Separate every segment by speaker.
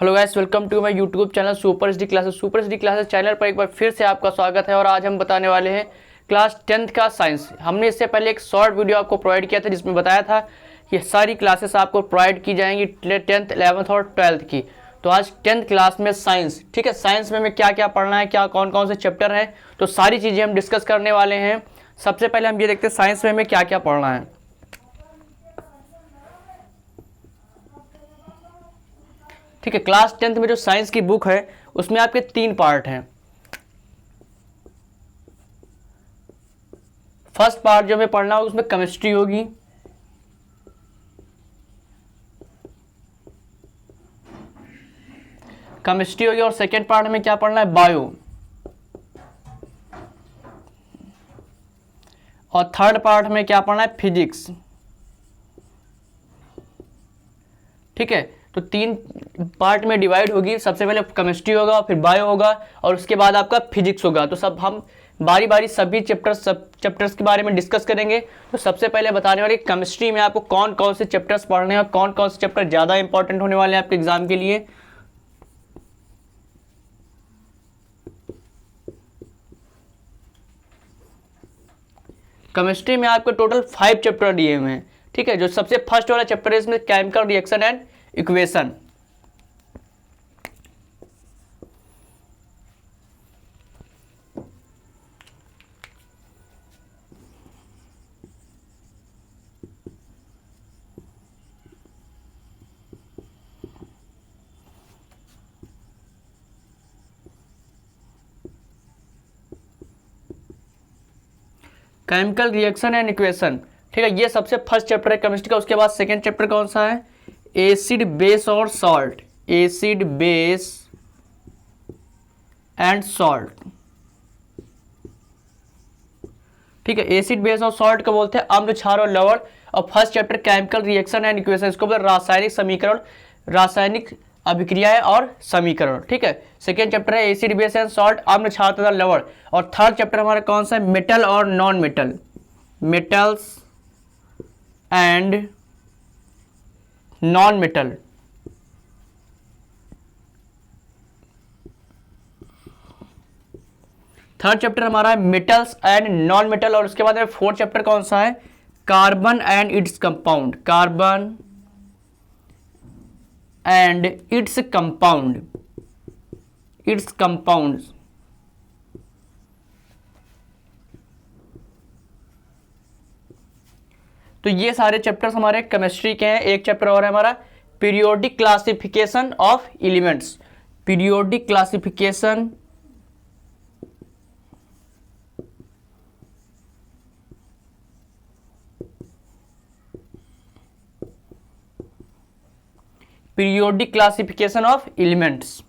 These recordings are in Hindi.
Speaker 1: Hello guys, welcome to my YouTube channel super HD classes. Super HD classes channel पर एक बार फिर से आपका स्वागत है और आज हम बताने वाले हैं क्लास 10th का साइंस। हमने इससे पहले एक शॉर्ट वीडियो आपको प्रोवाइड किया था जिसमें बताया था कि सारी क्लासेस आपको प्रोवाइड की जाएंगी 10th 11th और 12th की। तो आज 10th क्लास में साइंस, ठीक है, साइंस में हमें क्या क्या पढ़ना है, क्या कौन कौन से चैप्टर हैं, तो सारी चीज़ें हम डिस्कस करने वाले हैं। सबसे पहले हम ये देखते हैं साइंस में हमें क्या क्या पढ़ना है। ठीक है, क्लास 10th में जो साइंस की बुक है उसमें आपके 3 पार्ट हैं। फर्स्ट पार्ट जो हमें पढ़ना होगा उसमें केमिस्ट्री होगी, और सेकेंड पार्ट में क्या पढ़ना है, बायो, और थर्ड पार्ट में क्या पढ़ना है, फिजिक्स। ठीक है, तो 3 पार्ट में डिवाइड होगी। सबसे पहले केमिस्ट्री होगा, फिर बायो होगा और उसके बाद आपका फिजिक्स होगा। तो सब हम बारी बारी सभी चैप्टर्स के बारे में डिस्कस करेंगे। तो सबसे पहले बताने वाले केमिस्ट्री में आपको कौन कौन से चैप्टर्स पढ़ने हैं और कौन कौन से चैप्टर ज़्यादा इंपॉर्टेंट होने वाले हैं आपके एग्जाम के लिए। केमिस्ट्री में आपको टोटल 5 चैप्टर दिए हुए हैं। ठीक है, जो सबसे फर्स्ट वाला चैप्टर है इसमें chemical reaction and equation. Chemical reaction and equation, ठीक है, ये सबसे फर्स्ट चैप्टर है केमिस्ट्री का। उसके बाद सेकेंड चैप्टर कौन सा है, एसिड बेस और salt, acid base and salt. ठीक है, एसिड बेस और सॉल्ट को बोलते हैं अम्ल, क्षार और लवण। और first chapter chemical reaction and equation, इसको बोलते हैं रासायनिक समीकरण, रासायनिक अभिक्रियाएं और समीकरण। ठीक है, सेकेंड चैप्टर है एसिड बेस एंड सॉल्ट, अम्ल, क्षार तथा लवण। और थर्ड चैप्टर हमारा कौन सा है, मेटल और non metal, metals and non metal. Third chapter हमारा है मेटल्स एंड नॉन मेटल। और उसके बाद में फोर्थ चैप्टर कौन सा है, carbon and its compound, carbon and its compound, it's compounds. तो ये सारे चैप्टर्स हमारे केमिस्ट्री के हैं। एक चैप्टर और है हमारा periodic classification of elements, periodic classification periodic classification of elements.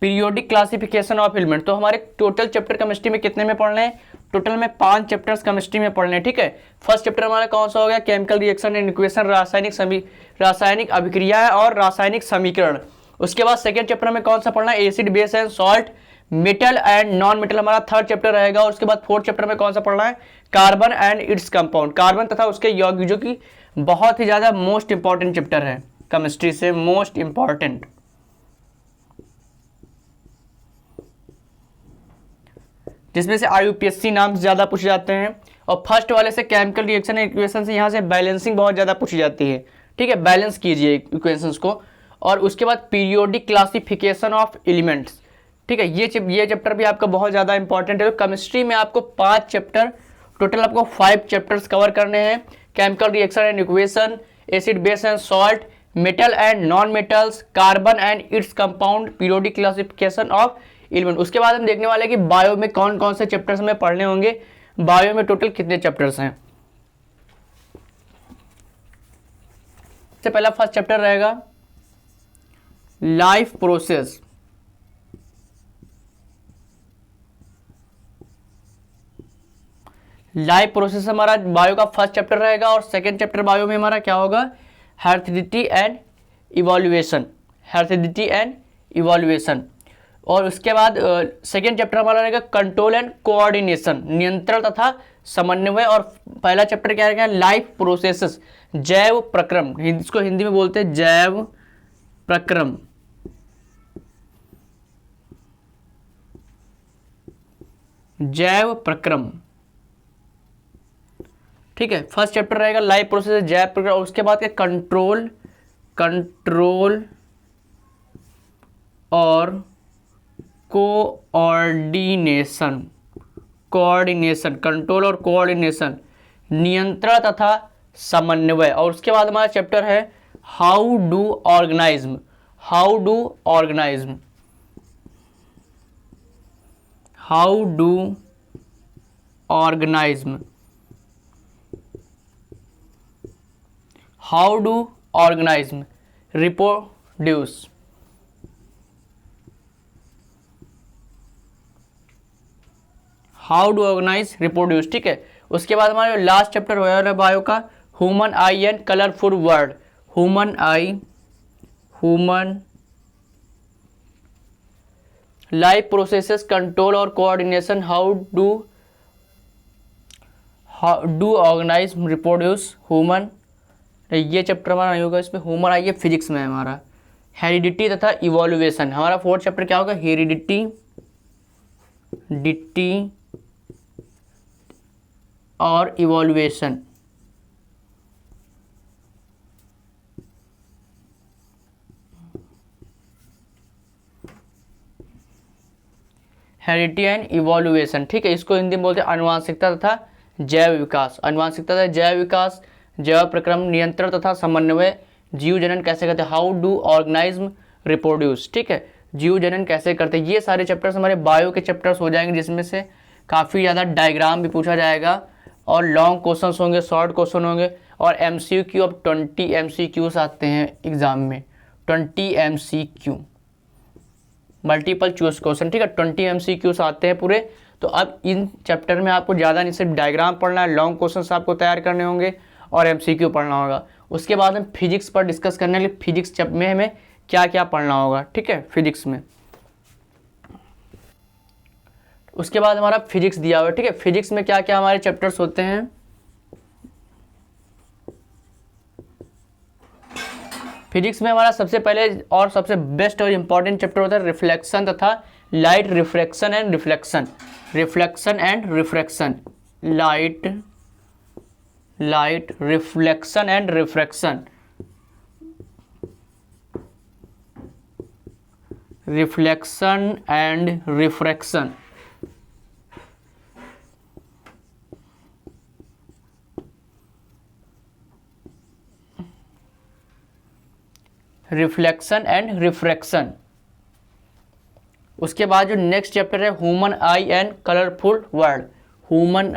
Speaker 1: Periodic classification of element. तो हमारे टोटल चैप्टर केमिस्ट्री में कितने में पढ़ने हैं, टोटल में 5 चैप्टर्स केमिस्ट्री में पढ़ने हैं। ठीक है, फर्स्ट चैप्टर हमारा कौन सा हो गया, केमिकल रिएक्शन एंड इक्वेशन, रासायनिक अभिक्रिया और रासायनिक समीकरण। उसके बाद सेकेंड चैप्टर में कौन सा पढ़ना है, acid base and salt, metal and non metal हमारा थर्ड चैप्टर रहेगा। उसके बाद फोर्थ चैप्टर में कौन सा पढ़ना है, carbon and its compound, carbon तथा उसके यौगिक, जो कि बहुत ही ज्यादा मोस्ट इंपॉर्टेंट चैप्टर है केमिस्ट्री से, मोस्ट इंपॉर्टेंट। जिसमें से आईयूपीएससी नाम ज्यादा पूछे जाते हैं। और फर्स्ट वाले से केमिकल रिएक्शन एंड इक्वेशन से यहाँ से बैलेंसिंग बहुत ज्यादा पूछी जाती है। ठीक है, बैलेंस कीजिए इक्वेशंस को। और उसके बाद पीरियोडिक क्लासिफिकेशन ऑफ एलिमेंट्स। ठीक है, ये चैप्टर भी आपका बहुत ज़्यादा इंपॉर्टेंट है। केमिस्ट्री में आपको 5 चैप्टर, टोटल आपको 5 चैप्टर्स कवर करने हैं। Chemical reaction and equation, acid base and salt, metal and non metals, carbon and its compound, periodic classification of element. उसके बाद हम देखने वाले हैं कि बायो में कौन कौन से चैप्टर्स हमें पढ़ने होंगे, बायो में टोटल कितने चैप्टर्स हैं। सबसे पहला फर्स्ट चैप्टर रहेगा लाइफ प्रोसेस। लाइफ प्रोसेस हमारा बायो का फर्स्ट चैप्टर रहेगा। और सेकेंड चैप्टर बायो में हमारा क्या होगा, heredity and evolution, heredity and evolution. और उसके बाद सेकेंड चैप्टर हमारा रहेगा कंट्रोल एंड कोऑर्डिनेशन, नियंत्रण तथा समन्वय, और पहला चैप्टर क्या रहेगा, लाइफ प्रोसेसेस, जैव प्रक्रम, इसको हिंदी में बोलते हैं जैव प्रक्रम। जैव प्रक्रम, ठीक है। फर्स्ट चैप्टर रहेगा लाइफ प्रोसेस, जैव प्रक्रम, और उसके बाद क्या, कंट्रोल और कोऑर्डिनेशन, कंट्रोल और कोऑर्डिनेशन, नियंत्रण तथा समन्वय। और उसके बाद हमारा चैप्टर है how do organism, how do organism, how do organism, how do organism reproduce, how do organise reproduce, ठीक है। उसके बाद हमारा लास्ट चैप्टर होगा बायो का, human eye and colourful world, human eye, human life processes, control और coordination, how do organise reproduce human, ये चैप्टर हमारा नहीं होगा इसमें। ह्यूमन आई ये फिजिक्स में है हमारा। हेरिडिटी तथा इवोल्यूशन, हमारा फोर्थ चैप्टर क्या होगा, हेरिडिटी और इवोल्यूशन, हेरिडिटी एंड इवोल्यूशन, ठीक है। इसको हिंदी में बोलते हैं आनुवांशिकता तथा जैव विकास, आनुवांशिकता तथा जैव विकास, जैव प्रक्रम, नियंत्रण तथा समन्वय, जीव जनन कैसे करते हैं, हाउ डू ऑर्गेनाइज्म रिप्रोड्यूस, ठीक है, जीव जनन कैसे करते हैं। ये सारे चैप्टर्स हमारे बायो के चैप्टर्स हो जाएंगे, जिसमें से काफ़ी ज़्यादा डायग्राम भी पूछा जाएगा, और लॉन्ग क्वेश्चंस होंगे, शॉर्ट क्वेश्चन होंगे, और MCQ, अब 20 MCQs आते हैं एग्जाम में, 20 MCQ, मल्टीपल चॉइस क्वेश्चन, ठीक है, 20 MCQs आते हैं पूरे। तो अब इन चैप्टर में आपको ज़्यादा नहीं, सिर्फ डायग्राम पढ़ना है, लॉन्ग क्वेश्चंस आपको तैयार करने होंगे, और MCQ पढ़ना होगा। उसके बाद हम फिजिक्स पर डिस्कस करने के लिए, फिजिक्स में हमें क्या क्या पढ़ना होगा, ठीक है, फिजिक्स में। उसके बाद हमारा फिजिक्स दिया हुआ है, ठीक है। फिजिक्स में क्या क्या हमारे चैप्टर्स होते हैं, फिजिक्स में हमारा सबसे पहले और सबसे बेस्ट और इम्पॉर्टेंट चैप्टर होता है रिफ्लेक्शन तथा light refraction and reflection, reflection and refraction, light reflection and refraction, reflection and refraction, reflection and refraction. उसके बाद जो नेक्स्ट चैप्टर है human eye and colourful world, human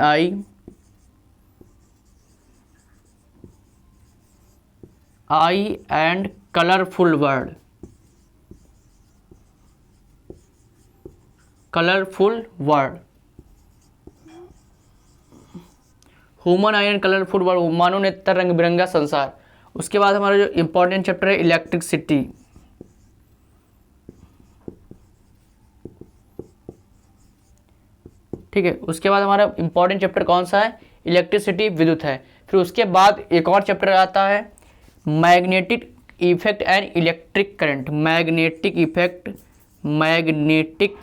Speaker 1: eye and colourful world, colourful world, human eye and colourful world, मानव नेत्र रंग बिरंगा संसार। उसके बाद हमारा जो इम्पोर्टेंट चैप्टर है इलेक्ट्रिसिटी, ठीक है। उसके बाद हमारा इम्पोर्टेंट चैप्टर कौन सा है, इलेक्ट्रिसिटी, विद्युत है। फिर उसके बाद एक और चैप्टर आता है magnetic effect and electric current, magnetic effect, magnetic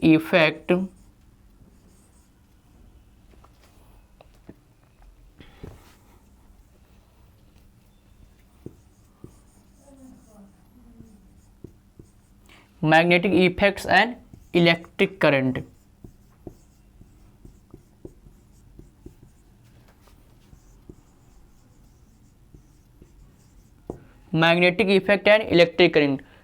Speaker 1: effect magnetic effects and electric current. Magnetic effect and electric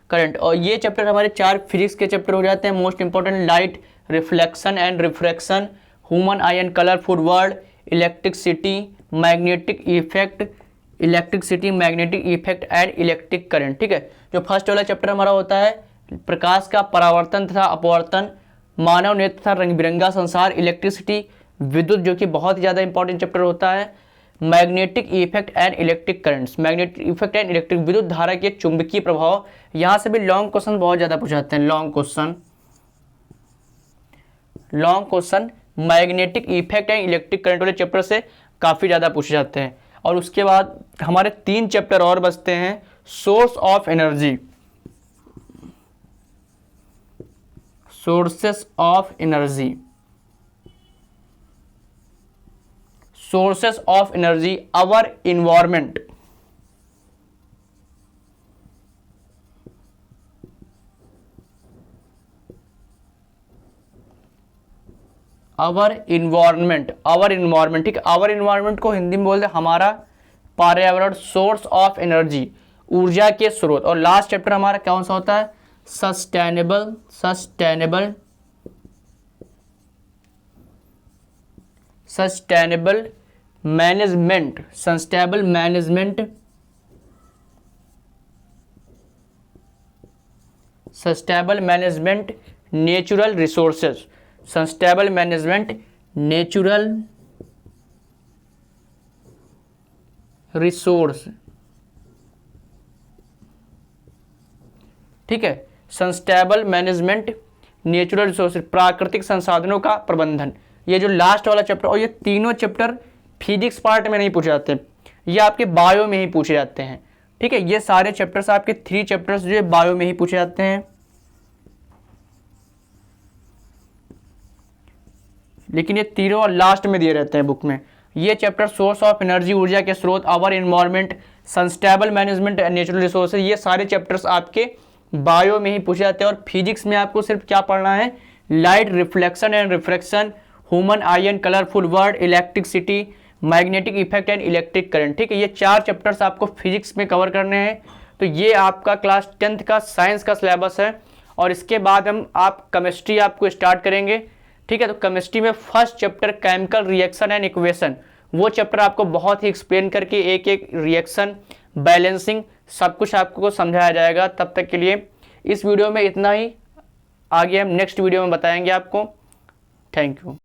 Speaker 1: current. और ये चैप्टर हमारे 4 फिजिक्स के चैप्टर हो जाते हैं। Most important light reflection and refraction, human eye and colourful world, electricity, magnetic effect, magnetic effect and electric current, ठीक है। जो फर्स्ट वाला चैप्टर हमारा होता है प्रकाश का परावर्तन तथा अपवर्तन, मानव नेत्र तथा रंग बिरंगा संसार, इलेक्ट्रिसिटी, विद्युत, जो कि बहुत ही ज़्यादा इंपॉर्टेंट चैप्टर होता है, magnetic effect and electric currents, magnetic effect and electric, विद्युत धारा के चुंबकीय प्रभाव। यहाँ से भी लॉन्ग क्वेश्चन बहुत ज़्यादा पूछाते हैं, long question magnetic effect and electric current वाले चैप्टर से काफ़ी ज़्यादा पूछे जाते हैं। और उसके बाद हमारे 3 चैप्टर और बचते हैं, source of energy, sources of energy, sources of energy, our environment, our environment, our environment, ठीक है। आवर इन्वायरमेंट को हिंदी में बोलते हैं हमारा पर्यावरण, सोर्स ऑफ एनर्जी, ऊर्जा के स्रोत। और लास्ट चैप्टर हमारा कौन सा होता है, sustainable, sustainable, sustainable management, sustainable management, sustainable management natural resources, sustainable management natural resource, ठीक है। सस्टेनेबल मैनेजमेंट नेचुरल रिसोर्स, प्राकृतिक संसाधनों का प्रबंधन, ये जो लास्ट वाला चैप्टर। और ये तीनों चैप्टर फिजिक्स पार्ट में नहीं पूछे जाते, ये आपके बायो में ही पूछे जाते हैं, ठीक है। ये सारे चैप्टर्स आपके 3 चैप्टर्स जो है बायो में ही पूछे जाते हैं, लेकिन ये तीनों लास्ट में दिए रहते हैं बुक में। ये चैप्टर सोर्स ऑफ एनर्जी, ऊर्जा के स्रोत, our environment, sustainable management and natural resources, ये सारे चैप्टर्स आपके बायो में ही पूछे जाते हैं। और फिजिक्स में आपको सिर्फ क्या पढ़ना है, light reflection and refraction, human eye and colourful word, electricity, magnetic effect and electric current, ठीक है। ये 4 चैप्टर्स आपको फिजिक्स में कवर करने हैं। तो ये आपका क्लास 10th का साइंस का सिलेबस है। और इसके बाद आप केमिस्ट्री आपको स्टार्ट करेंगे, ठीक है। तो केमिस्ट्री में first chapter chemical reaction and equation, वो चैप्टर आपको बहुत ही एक्सप्लेन करके एक एक रिएक्शन, बैलेंसिंग, सब कुछ आपको समझाया जाएगा। तब तक के लिए इस वीडियो में इतना ही, आगे हम नेक्स्ट वीडियो में बताएंगे आपको। Thank you.